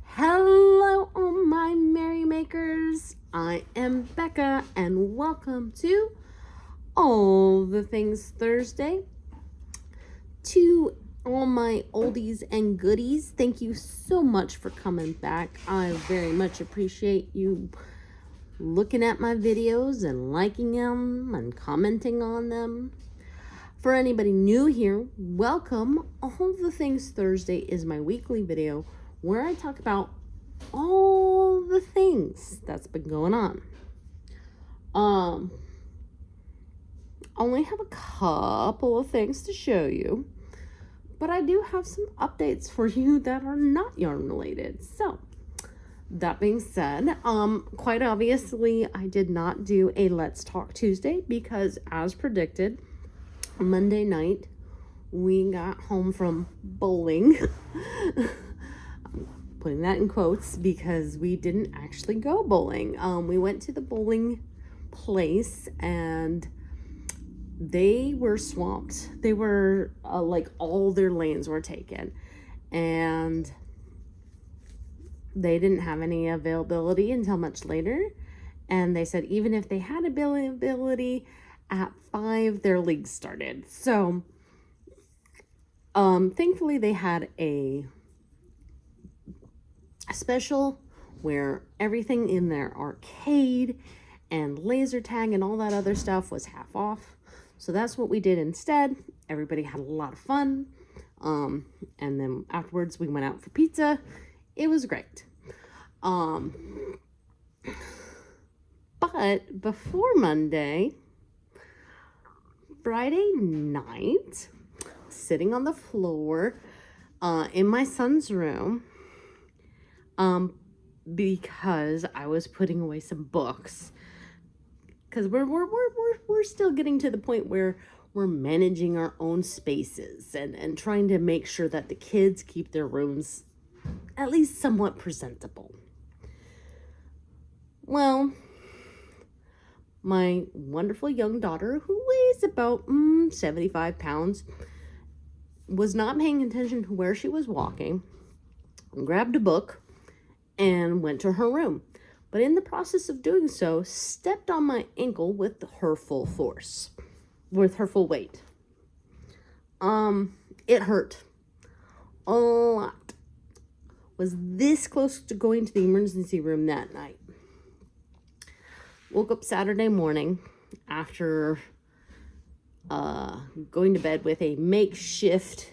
Hello, all my merrymakers. I am Becca, and welcome to All the Things Thursday. To all my oldies and goodies, thank you so much for coming back. I very much appreciate you looking at my videos and liking them and commenting on them. For anybody new here, welcome. All the Things Thursday is my weekly video where I talk about all the things that's been going on. Only have a couple of things to show you, but I do have some updates for you that are not yarn related. So that being said, quite obviously I did not do a Let's Talk Tuesday because, as predicted, Monday night we got home from bowling. Putting that in quotes because we didn't actually go bowling. We went to the bowling place and they were swamped. They were like all their lanes were taken and they didn't have any availability until much later. And they said even if they had availability at 5, their league started. So thankfully they had a special where everything in their arcade and laser tag and all that other stuff was half off. So that's what we did instead. Everybody had a lot of fun. And then afterwards we went out for pizza. It was great. But before Monday, Friday night, sitting on the floor in my son's room, because I was putting away some books, because we're still getting to the point where we're managing our own spaces and trying to make sure that the kids keep their rooms at least somewhat presentable. Well, my wonderful young daughter, who weighs about 75 pounds, was not paying attention to where she was walking, grabbed a book, and went to her room. But in the process of doing so, stepped on my ankle with her full force, with her full weight. It hurt a lot. Was this close to going to the emergency room that night. Woke up Saturday morning after going to bed with a makeshift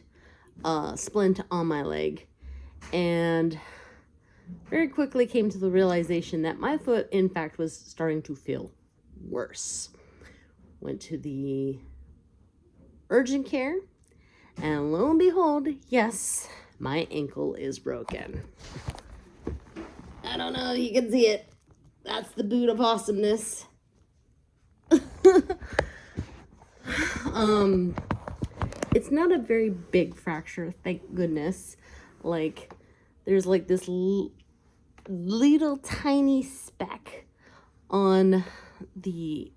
splint on my leg, and very quickly came to the realization that my foot, in fact, was starting to feel worse. Went to the urgent care, and lo and behold, yes, my ankle is broken. I don't know if you can see it. That's the boot of awesomeness. It's not a very big fracture, thank goodness. Like, there's like this little tiny speck on the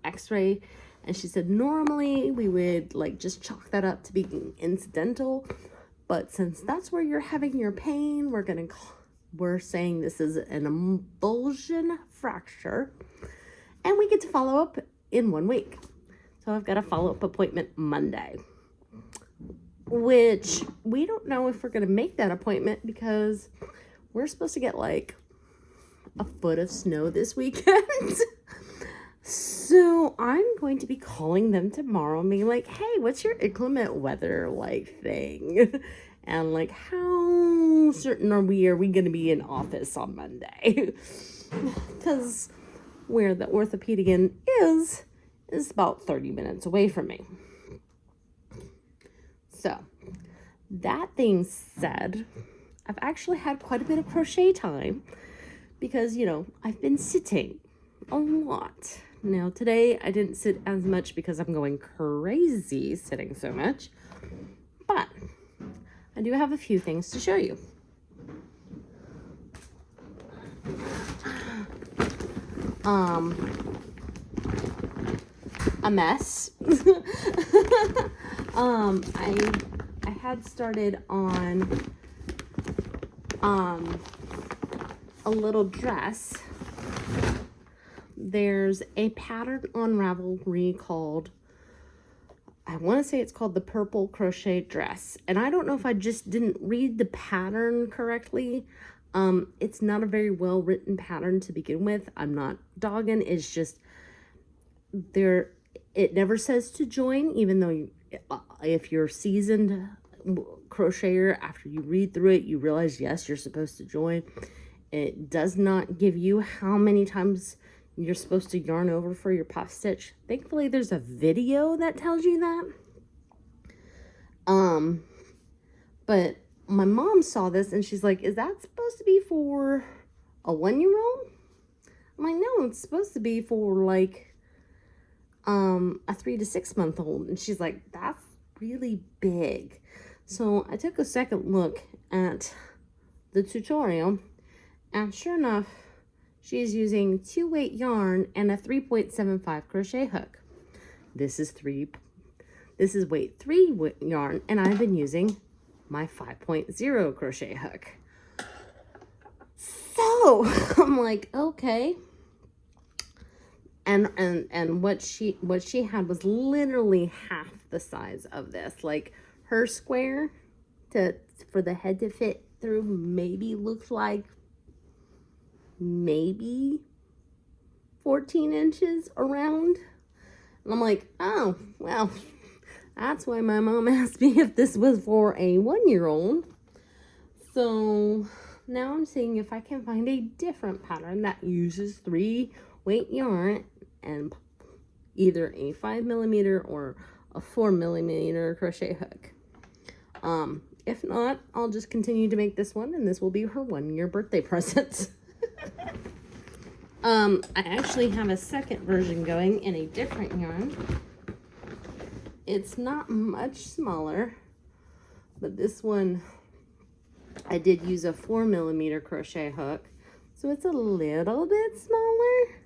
x-ray, and she said normally we would like just chalk that up to being incidental, but since that's where you're having your pain, we're saying this is an avulsion fracture, and we get to follow up in 1 week. So I've got a follow-up appointment Monday, which we don't know if we're going to make that appointment because we're supposed to get like a foot of snow this weekend. So I'm going to be calling them tomorrow and being like, hey, what's your inclement weather like thing? And like, how certain are we going to be in office on Monday? Because where the orthopedic is about 30 minutes away from me. So that being said, I've actually had quite a bit of crochet time because, you know, I've been sitting a lot. Now today I didn't sit as much because I'm going crazy sitting so much, but I do have a few things to show you. A mess. I had started on a little dress. There's a pattern on Ravelry called, I want to say it's called the Purple Crochet Dress. And I don't know if I just didn't read the pattern correctly. It's not a very well written pattern to begin with. I'm not dogging. It's just there. It never says to join, even though if you're seasoned crocheter, after you read through it, you realize, yes, you're supposed to join. It does not give you how many times you're supposed to yarn over for your puff stitch. Thankfully, there's a video that tells you that. But my mom saw this and she's like, is that supposed to be for a 1-year-old? I'm like, no, it's supposed to be for like a 3 to 6 month old. And she's like, that's really big. So I took a second look at the tutorial, and sure enough, she's using 2-weight yarn and a 3.75 crochet hook. This is weight 3 yarn, and I've been using my 5.0 crochet hook. So I'm like, okay. And what she had was literally half the size of this. Like her square for the head to fit through maybe looks like maybe 14 inches around. And I'm like, oh, well, that's why my mom asked me if this was for a 1-year-old. So now I'm seeing if I can find a different pattern that uses 3-weight yarn and either a 5mm or a 4mm crochet hook. If not, I'll just continue to make this one, and this will be her 1-year birthday present. I actually have a second version going in a different yarn. It's not much smaller, but this one I did use a 4mm crochet hook, so it's a little bit smaller.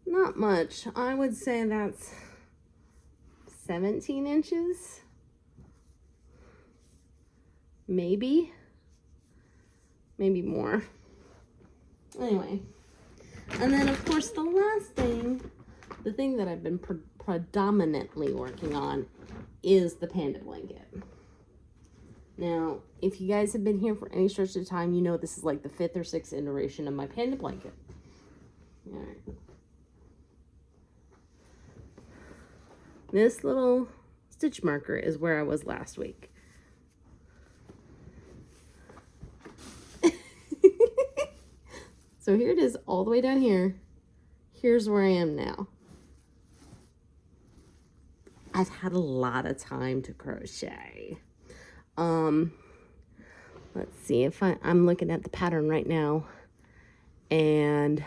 Not much. I would say that's 17 inches. Maybe more. Anyway. And then, of course, the last thing, the thing that I've been predominantly working on is the panda blanket. Now, if you guys have been here for any stretch of time, you know this is like the 5th or 6th iteration of my panda blanket. All right. This little stitch marker is where I was last week. So here it is all the way down here. Here's where I am now. I've had a lot of time to crochet. Let's see if I'm looking at the pattern right now, and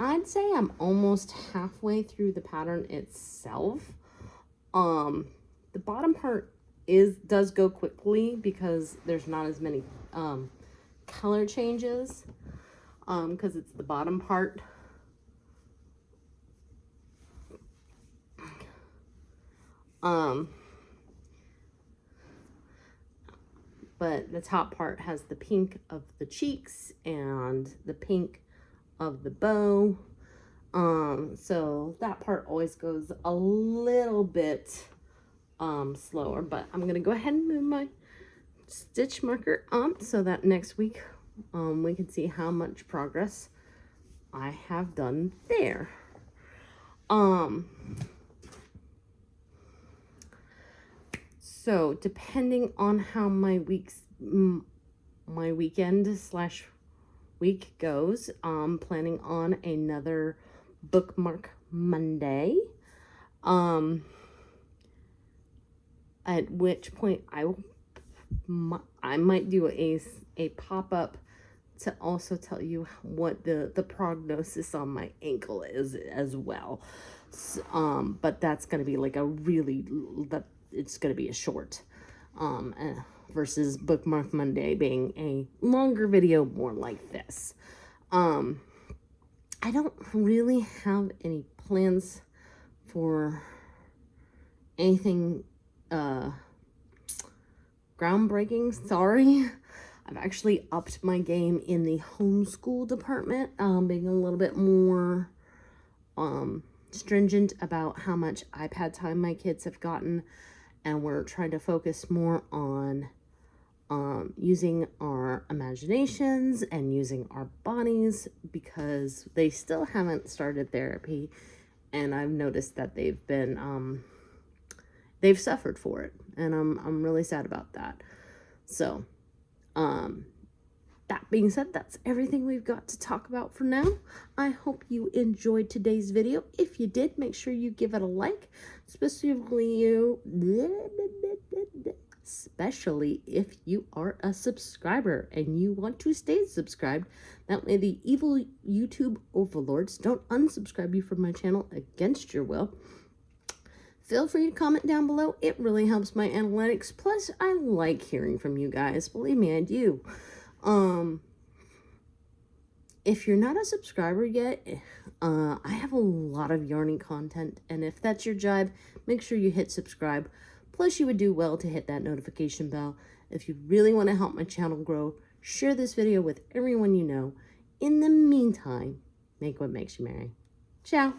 I'd say I'm almost halfway through the pattern itself. The bottom part does go quickly because there's not as many color changes, because it's the bottom part. But the top part has the pink of the cheeks and the pink of the bow. So that part always goes a little bit slower, but I'm gonna go ahead and move my stitch marker up so that next week we can see how much progress I have done there. So depending on how my weekend / week goes, I'm planning on another bookmark Monday, at which point I might do a pop-up to also tell you what the prognosis on my ankle is as well. So, but that's going to be like it's going to be a short, versus Bookmark Monday being a longer video more like this. I don't really have any plans for anything groundbreaking, sorry. I've actually upped my game in the homeschool department, being a little bit more stringent about how much iPad time my kids have gotten, and we're trying to focus more on using our imaginations and using our bodies, because they still haven't started therapy, and I've noticed that they've been they've suffered for it, and I'm really sad about that. So that being said, that's everything we've got to talk about for now. I hope you enjoyed today's video. If you did, make sure you give it a like, especially if you are a subscriber and you want to stay subscribed. That way the evil YouTube overlords don't unsubscribe you from my channel against your will. Feel free to comment down below. It really helps my analytics. Plus, I like hearing from you guys. Believe me, I do. If you're not a subscriber yet, I have a lot of yarning content, and if that's your jive, make sure you hit subscribe. Plus, you would do well to hit that notification bell. If you really want to help my channel grow, share this video with everyone you know. In the meantime, make what makes you merry. Ciao.